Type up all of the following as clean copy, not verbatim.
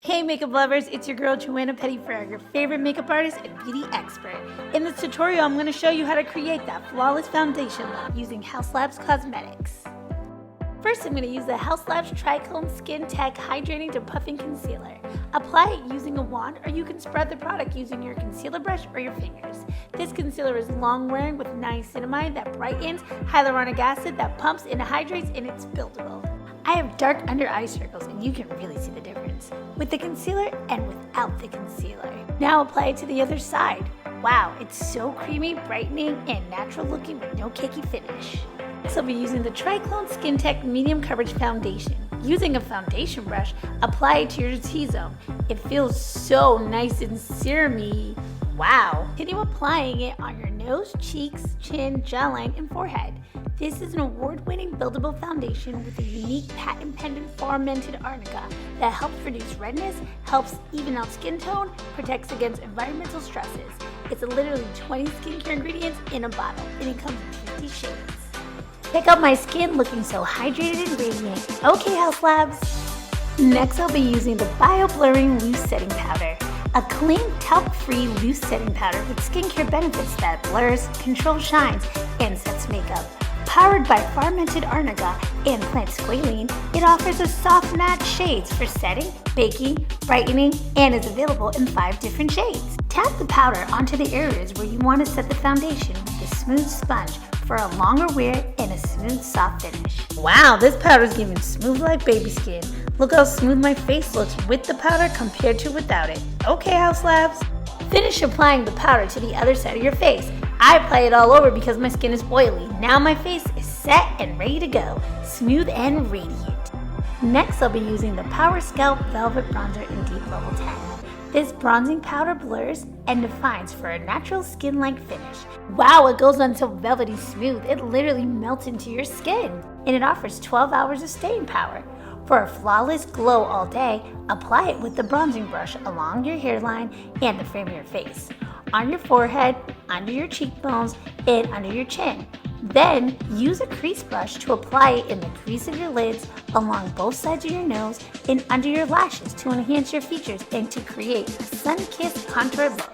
Hey makeup lovers, it's your girl Joanna Petit-Frere, your favorite makeup artist and beauty expert. In this tutorial, I'm going to show you how to create that flawless foundation look using Haus Labs Cosmetics. First, I'm going to use the Haus Labs TRICLONE Skin Tech Hydrating to Puffing Concealer. Apply it using a wand, or you can spread the product using your concealer brush or your fingers. This concealer is long-wearing with niacinamide that brightens, hyaluronic acid that pumps and hydrates, and it's buildable. I have dark under eye circles, and you can really see the difference with the concealer and without the concealer. Now apply it to the other side. Wow, it's so creamy, brightening, and natural looking with no cakey finish. Next, I'll be using the TRICLONE Skin Tech Medium Coverage Foundation. Using a foundation brush, apply it to your T-zone. It feels so nice and serum-y. Wow! Continue applying it on your nose, cheeks, chin, jawline, and forehead. This is an award-winning buildable foundation with a unique patent-pending fermented arnica that helps reduce redness, helps even out skin tone, protects against environmental stresses. It's literally 20 skincare ingredients in a bottle, and it comes in 50 shades. Check out my skin looking so hydrated and radiant. Okay, Haus Labs! Next, I'll be using the Bio Blurring Loose Setting Powder. A clean, talc-free loose setting powder with skincare benefits that blurs, controls shines, and sets makeup. Powered by fermented arnica and plant squalene, it offers a soft matte shades for setting, baking, brightening, and is available in 5 different shades. Tap the powder onto the areas where you want to set the foundation with a smooth sponge for a longer wear and a smooth, soft finish. Wow, this powder is giving smooth like baby skin. Look how smooth my face looks with the powder compared to without it. Okay, Haus Labs. Finish applying the powder to the other side of your face. I apply it all over because my skin is oily. Now my face is set and ready to go, smooth and radiant. Next, I'll be using the Power Scalp Velvet Bronzer in Deep Level 10. This bronzing powder blurs and defines for a natural skin-like finish. Wow, it goes on so velvety smooth, it literally melts into your skin. And it offers 12 hours of staying power. For a flawless glow all day, apply it with the bronzing brush along your hairline and the frame of your face, on your forehead, under your cheekbones, and under your chin. Then, use a crease brush to apply it in the crease of your lids, along both sides of your nose, and under your lashes to enhance your features and to create a sun-kissed contour look.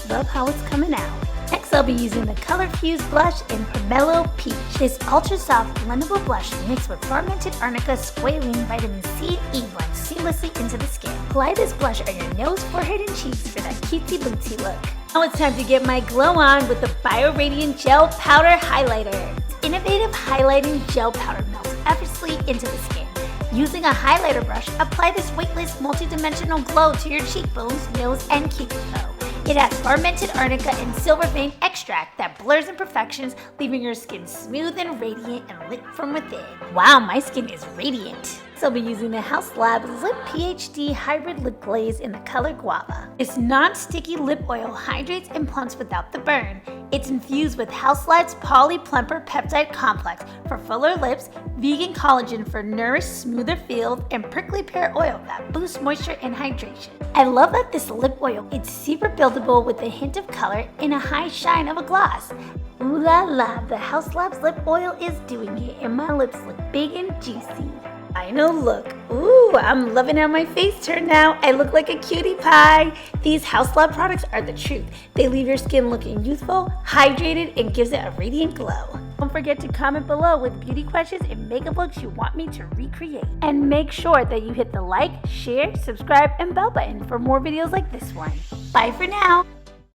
Love how it's coming out. Next, I'll be using the Color Fuse Blush in Pomelo Peach. This ultra-soft blendable blush mixed with fermented arnica, squalene, vitamin C, and E blends seamlessly into the skin. Apply this blush on your nose, forehead, and cheeks for that cutesy-bootsy look. Now it's time to get my glow on with the Bio Radiant Gel Powder Highlighter. This innovative highlighting gel powder melts effortlessly into the skin. Using a highlighter brush, apply this weightless, multi-dimensional glow to your cheekbones, nose, and cupid bow. It has fermented arnica and silver vein extract that blurs imperfections, leaving your skin smooth and radiant and lit from within. Wow, my skin is radiant. So I'll be using the Haus Labs Lip PhD Hybrid Lip Glaze in the color Guava. This non-sticky lip oil hydrates and plumps without the burn. It's infused with Haus Labs Poly Plumper Peptide Complex for fuller lips, vegan collagen for nourished, smoother feel, and prickly pear oil that boosts moisture and hydration. I love that this lip oil, it's super buildable with a hint of color and a high shine of a gloss. Ooh la la, the Haus Labs lip oil is doing it, and my lips look big and juicy. Final look. Ooh, I'm loving how my face turned out. I look like a cutie pie. These Haus Lab products are the truth. They leave your skin looking youthful, hydrated, and gives it a radiant glow. Don't forget to comment below with beauty questions and makeup looks you want me to recreate. And make sure that you hit the like, share, subscribe, and bell button for more videos like this one. Bye for now.